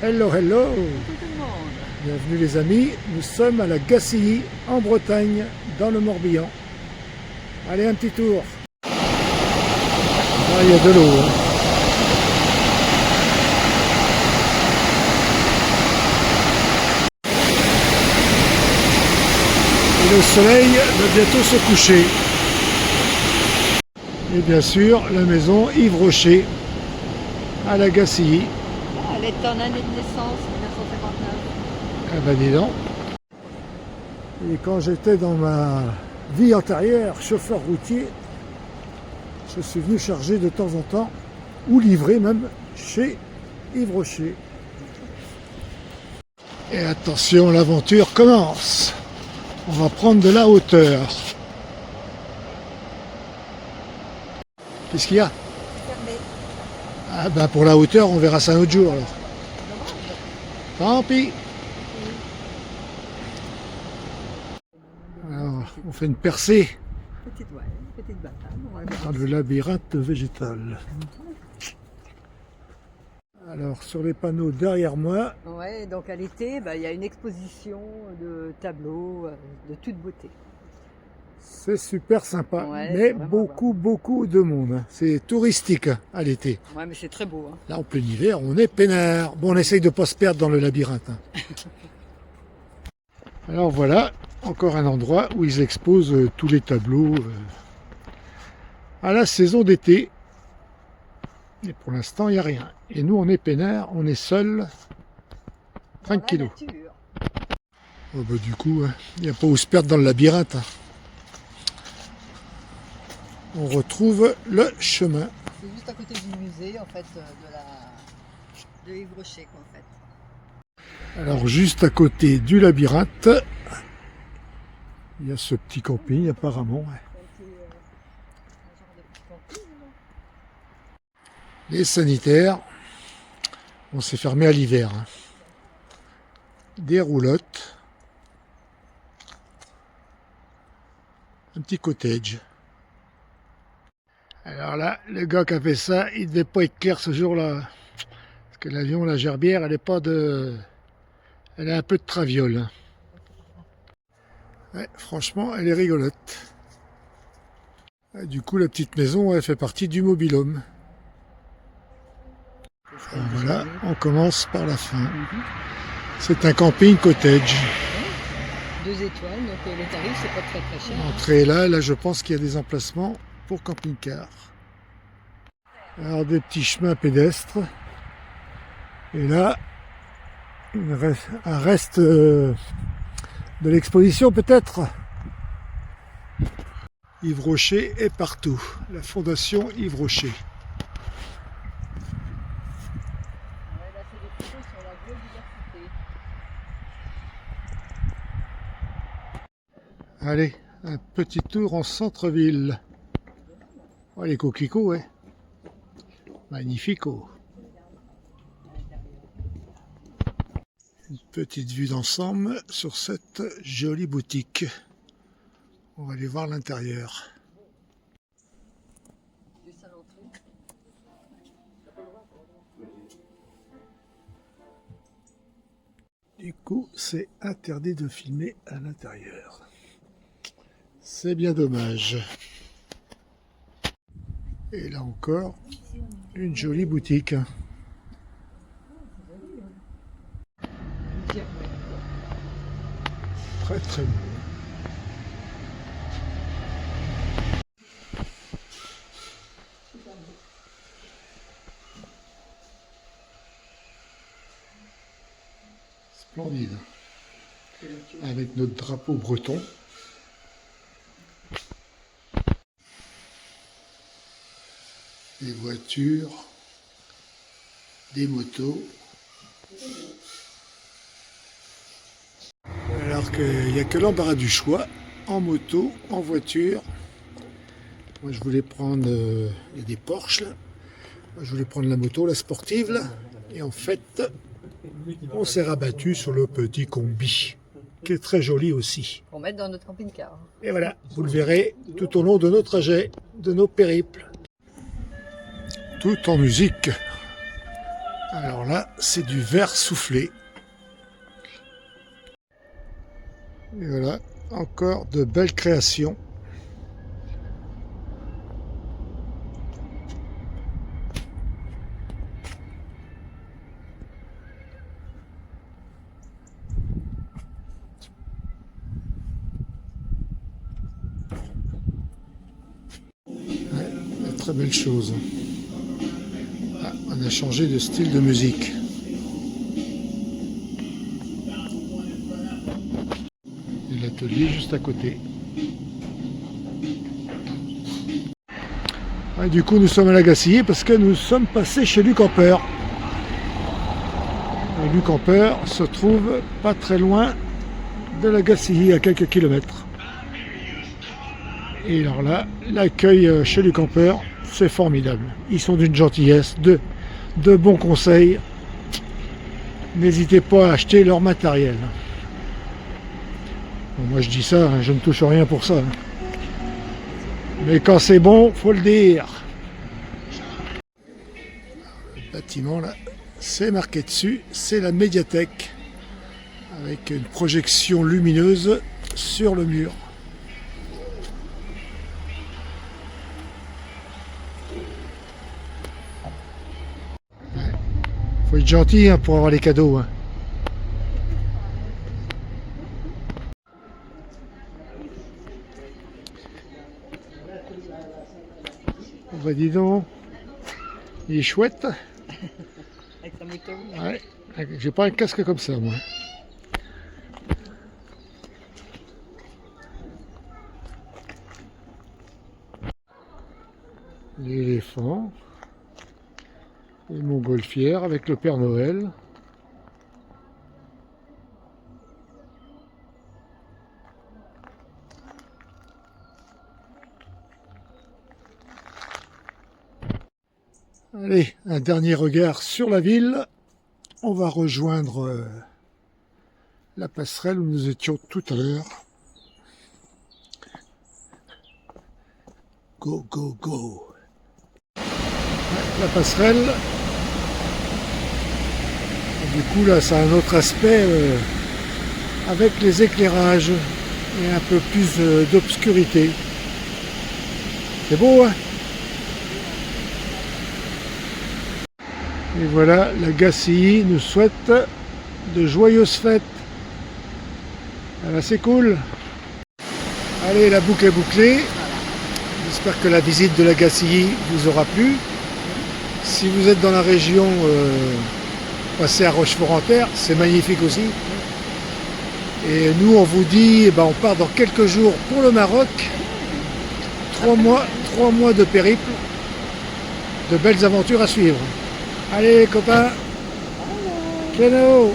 Hello, hello. Tout le monde. Bienvenue les amis, nous sommes à la Gacilly, en Bretagne, dans le Morbihan. Allez, un petit tour. Ah, il y a de l'eau. Et le soleil va bientôt se coucher. Et bien sûr, la maison Yves Rocher, à la Gacilly. Ah, elle est en année de naissance, 1959. Ah ben dis donc. Et quand j'étais dans ma vie antérieure, chauffeur routier, je suis venu charger de temps en temps, ou livrer même, chez Yves Rocher. Et attention, l'aventure commence. On va prendre de la hauteur. Qu'est-ce qu'il y a? Fermé. Ah ben pour la hauteur, on verra ça un autre jour alors. Tant pis. Alors, on fait une percée Petite bataille. On va dans le labyrinthe végétal. Alors sur les panneaux derrière moi, Ouais, donc à l'été, il y a une exposition de tableaux de toute beauté. c'est super sympa, Ouais, c'est mais vraiment beaucoup de monde. Hein. C'est touristique à l'été. Ouais, mais c'est très beau. Hein. Là en plein hiver, on est peinard. Bon, on essaye de ne pas se perdre dans le labyrinthe. Hein. Alors voilà, encore un endroit où ils exposent tous les tableaux à la saison d'été. Et pour l'instant, il n'y a rien. Et nous, on est peinard, on est seuls, tranquillou. Dans la nature. Oh bah, du coup, il n'y a pas où se perdre dans le labyrinthe. Hein. On retrouve le chemin. C'est juste à côté du musée, en fait, de Yves Rocher, quoi, en fait. Alors, juste à côté du labyrinthe, il y a ce petit camping, apparemment. Ouais. C'est un genre de petit camping, là. Les sanitaires, on s'est fermé à l'hiver. Hein. Des roulottes. Un petit cottage. Alors là, le gars qui a fait ça, il devait pas être clair ce jour-là. Parce que l'avion, la gerbière, elle est pas de... Elle a un peu de traviole. Hein. Ouais, franchement, elle est rigolote. Et du coup, la petite maison, elle fait partie du mobil-home. Voilà, on commence par la fin. C'est un camping cottage. 2 étoiles, donc le tarif, c'est pas très cher. L'entrée est là, là je pense qu'il y a des emplacements pour camping-car. Alors des petits chemins pédestres. Et là, un reste de l'exposition peut-être. Yves Rocher est partout. La fondation Yves Rocher. Ouais, là, c'est des photos sur la biodiversité. Allez, un petit tour en centre-ville. Oh, les coquelicots, ouais. Magnifico. Une petite vue d'ensemble sur cette jolie boutique. On va aller voir l'intérieur. Juste à l'entrée. Du coup, c'est interdit de filmer à l'intérieur. C'est bien dommage. Et là encore, une jolie boutique. Très beau. Splendide. Avec notre drapeau breton. Des voitures, des motos. Alors qu'il n'y a que l'embarras du choix, en moto, en voiture. Moi je voulais prendre, il y a des Porsche là. Moi, je voulais prendre la moto, la sportive là. Et en fait, on s'est rabattu sur le petit combi, qui est très joli aussi. Pour mettre dans notre camping-car. Et voilà, vous le verrez tout au long de nos trajets, de nos périples. Tout en musique. Alors là, c'est du verre soufflé. Et voilà, encore de belles créations. Ouais, très belle chose. Ah, on a changé de style de musique. Et l'atelier juste à côté. Ah, du coup, nous sommes à la Gacilly parce que nous sommes passés chez Luc Ampeur. Et Luc Ampeur se trouve pas très loin de la Gacilly, à quelques kilomètres. Et alors là, l'accueil chez Luc Ampeur, c'est formidable. Ils sont d'une gentillesse, de bons conseils. N'hésitez pas à acheter leur matériel. Bon, moi je dis ça, hein, je ne touche rien pour ça. Mais quand c'est bon, faut le dire. Le bâtiment là, c'est marqué dessus, c'est la médiathèque. Avec une projection lumineuse sur le mur. Faut être gentil hein, pour avoir les cadeaux. Hein. Bah dis donc, il est chouette. Avec sa moto. Ouais, j'ai pas un casque comme ça moi. L'éléphant. Les montgolfières avec le Père Noël. Allez, un dernier regard sur la ville. On va rejoindre la passerelle où nous étions tout à l'heure. Go, go, go. La passerelle. Et du coup, là, ça a un autre aspect avec les éclairages et un peu plus d'obscurité. C'est beau, hein? Et voilà, la Gacilly nous souhaite de joyeuses fêtes. Voilà, c'est cool. Allez, la boucle est bouclée. J'espère que la visite de la Gacilly vous aura plu. Si vous êtes dans la région, passez à Rochefort-en-Terre, c'est magnifique aussi. Et nous, on vous dit, on part dans quelques jours pour le Maroc. 3 mois de périple, de belles aventures à suivre. Allez les copains, Keno.